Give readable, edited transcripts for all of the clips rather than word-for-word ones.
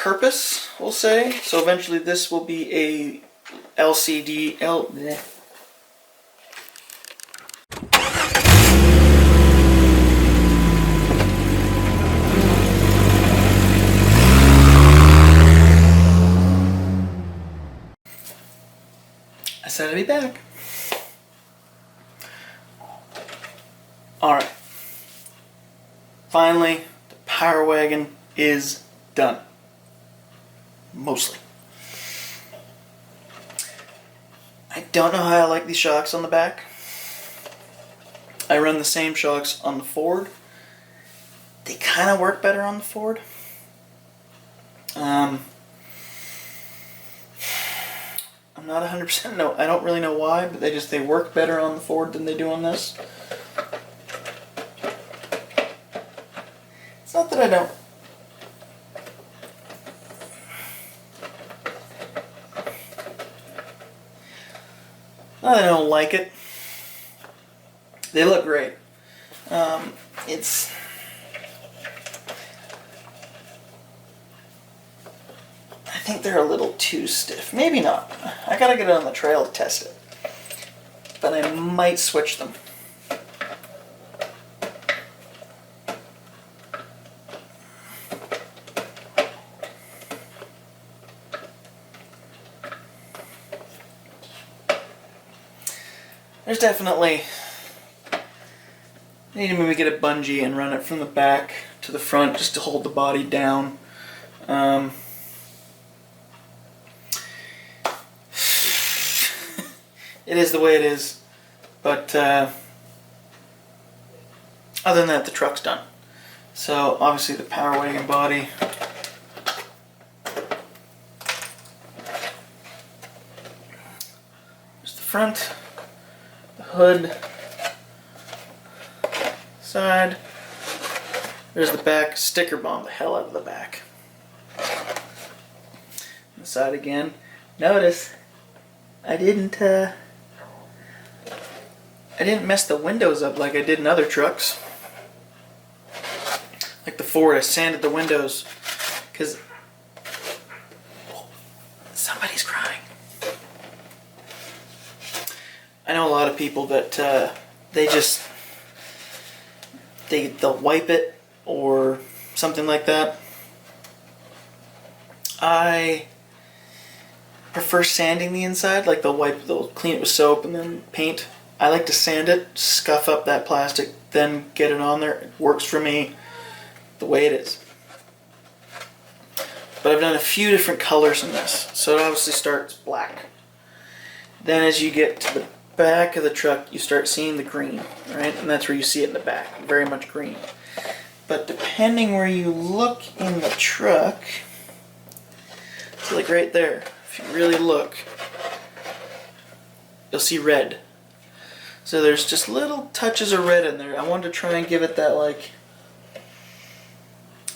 purpose, we'll say. So eventually this will be a bleh. I said I'd be back. Alright. Finally, the Power Wagon is done. Mostly. I don't know how I like these shocks on the back. I run the same shocks on the Ford. They kind of work better on the Ford. I'm not 100% no. I don't really know why, but they work better on the Ford than they do on this. It's not that I don't. Not that I don't like it. They look great. I think they're a little too stiff. Maybe not. I gotta get it on the trail to test it. But I might switch them. There's definitely... I need to maybe get a bungee and run it from the back to the front just to hold the body down. It is the way it is, but other than that, the truck's done. So obviously the Power Wagon body. There's the front, the hood, side. There's the back. Sticker bomb the hell out of the back. The side again. Notice I didn't mess the windows up like I did in other trucks. Like the Ford, I sanded the windows because somebody's crying. I know a lot of people that they'll wipe it or something like that. I prefer sanding the inside, like they'll clean it with soap and then paint. I like to sand it, scuff up that plastic, then get it on there. It works for me the way it is. But I've done a few different colors in this. So it obviously starts black. Then as you get to the back of the truck, you start seeing the green, right? And that's where you see it in the back, very much green. But depending where you look in the truck, so like right there, if you really look, you'll see red. So there's just little touches of red in there. I wanted to try and give it that, like,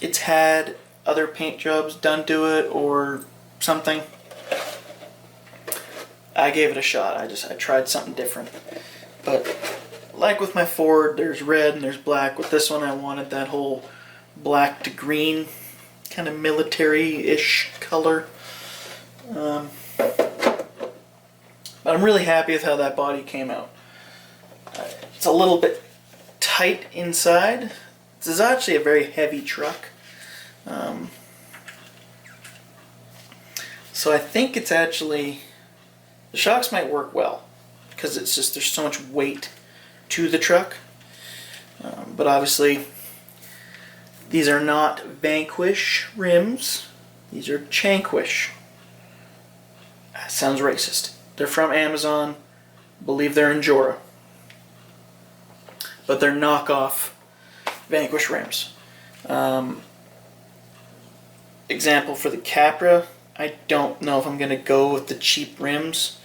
it's had other paint jobs done to it or something. I gave it a shot. I tried something different. But like with my Ford, there's red and there's black. With this one, I wanted that whole black to green kind of military-ish color. But I'm really happy with how that body came out. It's a little bit tight inside. This is actually a very heavy truck. So I think it's actually... The shocks might work well because it's just there's so much weight to the truck. But obviously these are not Vanquish rims. These are Chanquish. That sounds racist. They're from Amazon. I believe they're in Jora. But they're knockoff Vanquish rims. Example for the Capra, I don't know if I'm going to go with the cheap rims.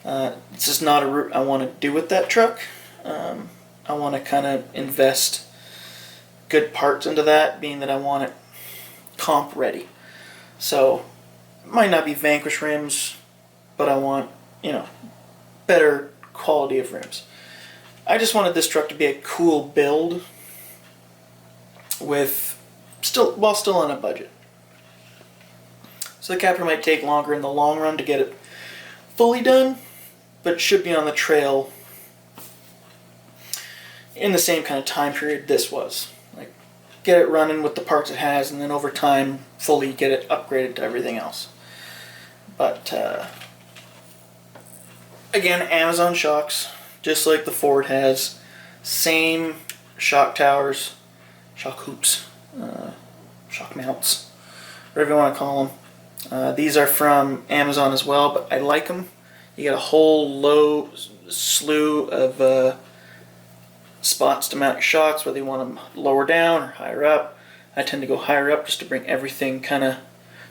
It's just not a route I want to do with that truck. I want to kind of invest good parts into that, being that I want it comp ready. So, it might not be Vanquish rims, but I want, better quality of rims. I just wanted this truck to be a cool build with while still on a budget. So the Capra might take longer in the long run to get it fully done, but it should be on the trail in the same kind of time period this was. Like, get it running with the parts it has, and then over time, fully get it upgraded to everything else. But, again, Amazon shocks, just like the Ford has. Same shock towers, shock hoops, shock mounts, whatever you want to call them. These are from Amazon as well, but I like them. You get a whole slew of spots to mount your shocks, whether you want them lower down or higher up. I tend to go higher up just to bring everything kind of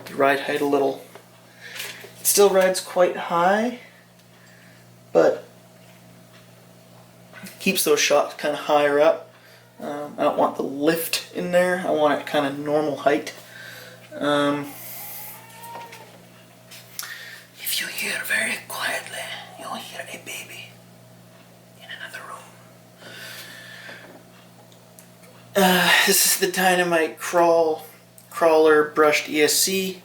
the ride height a little. It still rides quite high, but keeps those shocks kind of higher up. I don't want the lift in there. I want it kind of normal height. If you hear very quietly, you'll hear a baby in another room. This is the Dynamite Crawler brushed ESC.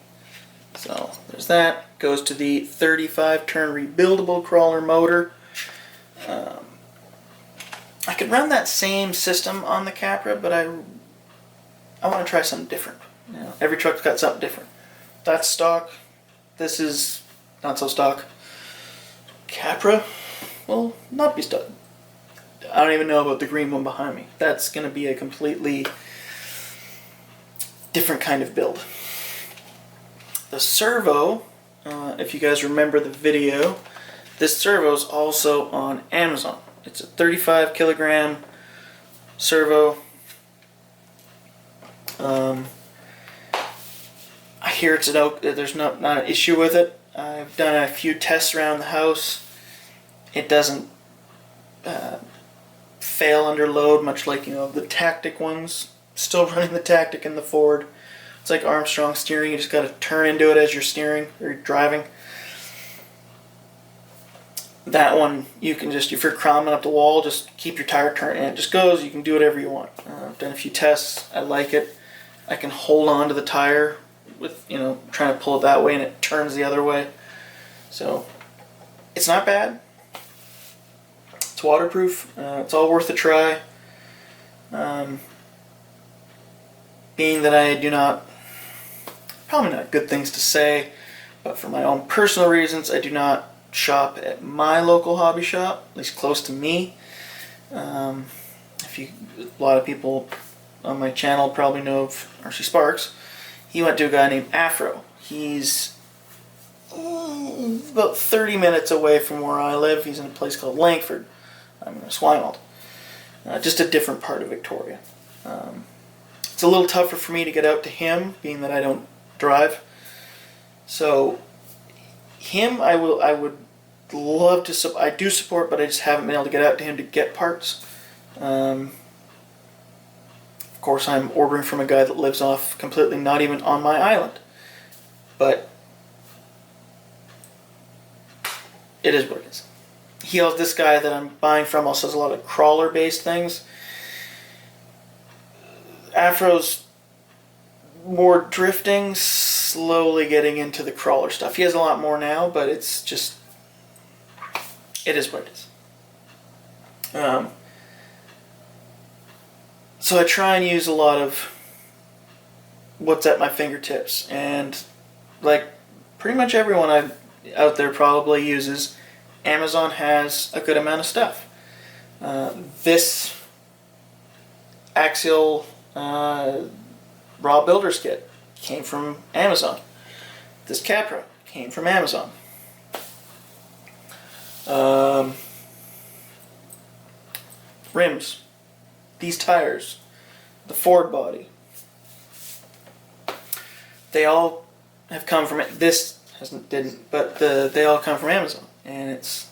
So there's that. Goes to the 35 turn rebuildable crawler motor. I could run that same system on the Capra, but I want to try something different. You know, every truck's got something different. That's stock. This is not so stock. Capra will not be stock. I don't even know about the green one behind me. That's going to be a completely different kind of build. The Servo, if you guys remember the video, this Servo is also on Amazon. It's a 35 kilogram Servo. I hear it's there's not an issue with it. I've done a few tests around the house. It doesn't fail under load, much like, you know, the Tactic ones. Still running the Tactic in the Ford. It's like Armstrong steering. You just got to turn into it as you're steering or driving. That one, you can just, if you're cramming up the wall, just keep your tire turned and it just goes. You can do whatever you want. I've done a few tests. I like it. I can hold on to the tire with, you know, trying to pull it that way and it turns the other way. So, it's not bad. It's waterproof. It's all worth a try. Being that I do not, probably not good things to say, but for my own personal reasons, I do not shop at my local hobby shop, at least close to me. A lot of people on my channel probably know of RC Sparks. He went to a guy named Afro. He's about 30 minutes away from where I live. He's in a place called Langford. I'm in Swinewald. Just a different part of Victoria. It's a little tougher for me to get out to him, being that I don't drive. So him, I would love to. I do support, but I just haven't been able to get out to him to get parts. Of course, I'm ordering from a guy that lives off completely, not even on my island. But it is what it is. This guy that I'm buying from also has a lot of crawler-based things. Afro's more drifting, slowly getting into the crawler stuff. He has a lot more now, but it's just, it is what it is. So I try and use a lot of what's at my fingertips, and like pretty much everyone out there probably uses, Amazon has a good amount of stuff. This Axial Raw Builder's Kit came from Amazon. This Capra came from Amazon. Rims. These tires. The Ford body. They all have come from it. This didn't, but they all come from Amazon. And it's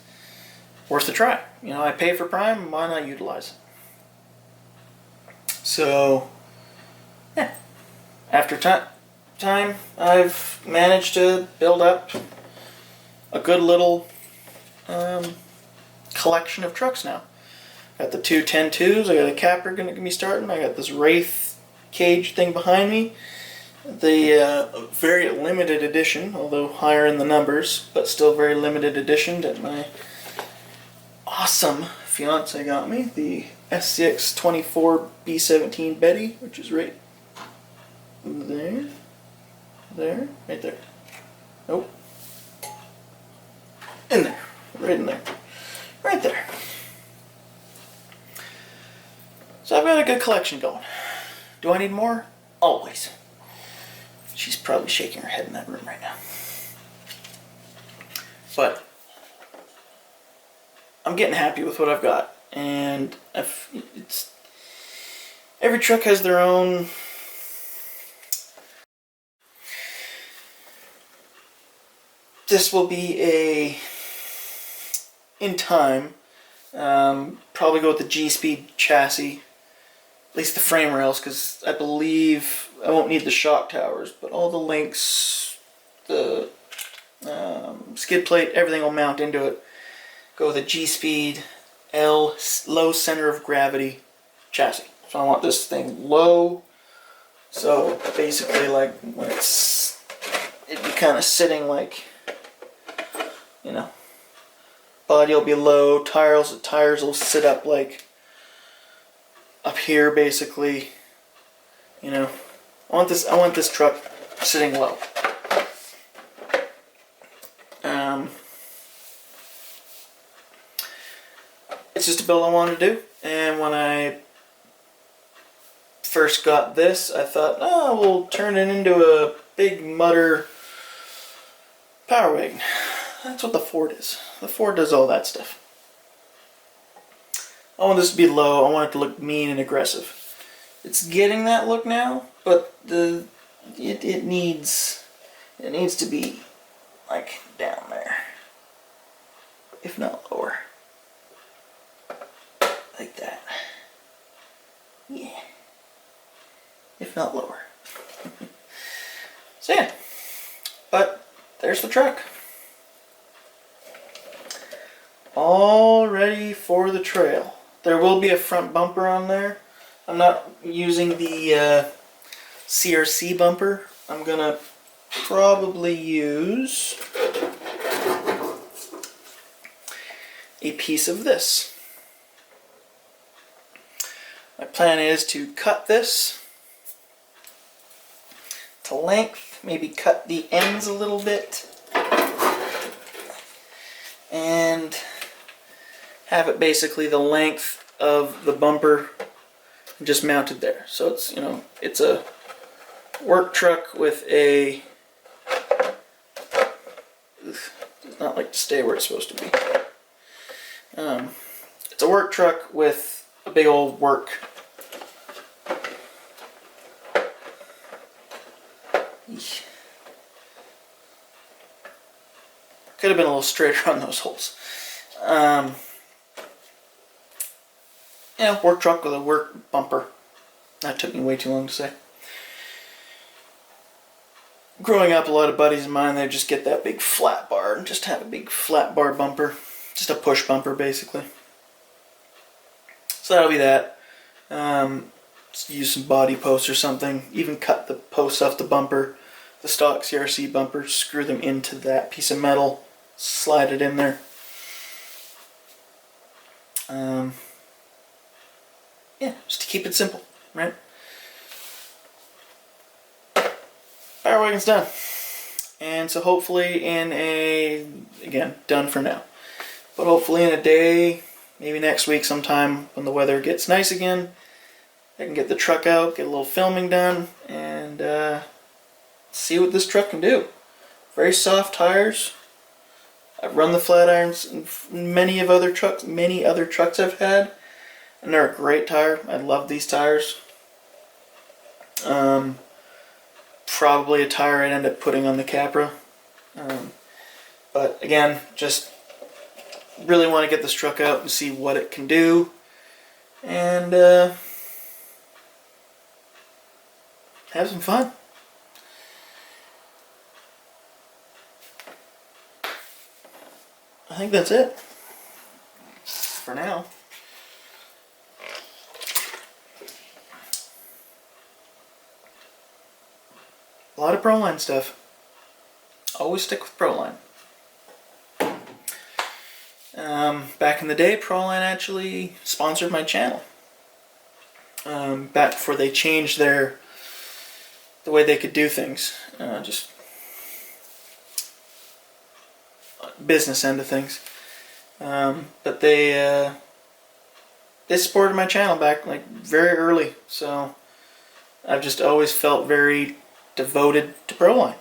worth a try. You know, I pay for Prime, why not utilize it? So, yeah. After time, I've managed to build up a good little collection of trucks now. Got the two 10.2s, I got a Capra going to be starting, I got this Wraith cage thing behind me, The very limited edition, although higher in the numbers, but still very limited edition that my awesome fiance got me, the SCX10ii B17 Betty, which is right there, right there. Nope. In there, right in there, right there. So I've got a good collection going. Do I need more? Always. She's probably shaking her head in that room right now. But I'm getting happy with what I've got, and every truck has their own. This will be in time, probably go with the G-Speed chassis, at least the frame rails, because I believe I won't need the shock towers, but all the links, the skid plate, everything will mount into it. Go with a G-Speed L, low center of gravity chassis. So I want this thing low, so basically like when it'd be kind of sitting like, you know, body will be low, tires will sit up like up here basically, you know. I want this truck sitting low. It's just a build I wanted to do, and when I first got this, I thought, oh, we'll turn it into a big mutter power wagon. That's what the Ford is. The Ford does all that stuff. I want this to be low. I want it to look mean and aggressive. It's getting that look now, but it needs to be like down there, if not lower, like that. Yeah, if not lower. So yeah, but there's the truck. All ready for the trail. There will be a front bumper on there. I'm not using the CRC bumper. I'm gonna probably use a piece of this. My plan is to cut this to length, maybe cut the ends a little bit, and have it basically the length of the bumper just mounted there. So it's, you know, it's a work truck with a, does not like to stay where it's supposed to be. It's a work truck with a big old work. Could have been a little straighter on those holes. Yeah, work truck with a work bumper. That took me way too long to say. Growing up, a lot of buddies of mine, they just get that big flat bar and just have a big flat bar bumper. Just a push bumper, basically. So that'll be that. Just use some body posts or something. Even cut the posts off the bumper, the stock CRC bumper, screw them into that piece of metal, slide it in there. Yeah, just to keep it simple, right? Power wagon's done. And so hopefully again, done for now. But hopefully in a day, maybe next week sometime when the weather gets nice again, I can get the truck out, get a little filming done, and see what this truck can do. Very soft tires. I've run the flat irons in many other trucks I've had, and they're a great tire. I love these tires. Probably a tire I'd end up putting on the Capra. But again, just really want to get this truck out and see what it can do. And have some fun. I think that's it for now. lot of Proline stuff. Always stick with Proline. Back in the day, Proline actually sponsored my channel. Back before they changed the way they could do things. Just business end of things. But they supported my channel back like very early, so I've just always felt very devoted to Proline.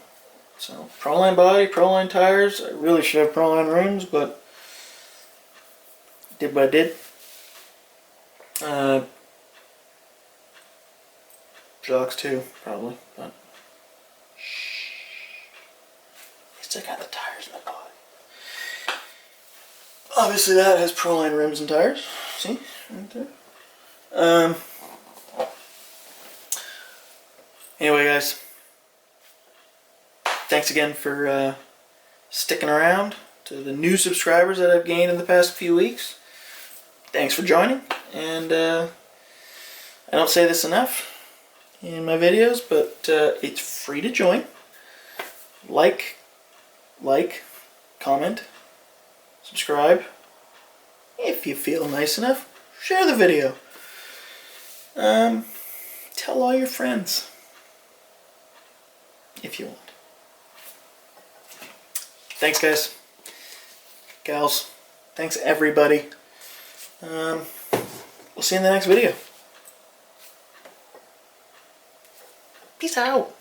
So Proline body, Proline tires. I really should have Proline rims, but did what I did. Shocks too, probably, but at least I got the tires in the body. Obviously that has Proline rims and tires. See? Right there. Anyway guys, thanks again for sticking around. To the new subscribers that I've gained in the past few weeks, thanks for joining. And I don't say this enough in my videos, but it's free to join. Like, comment, subscribe. If you feel nice enough, share the video. Tell all your friends if you want. Thanks guys, gals, thanks everybody. We'll see you in the next video. Peace out.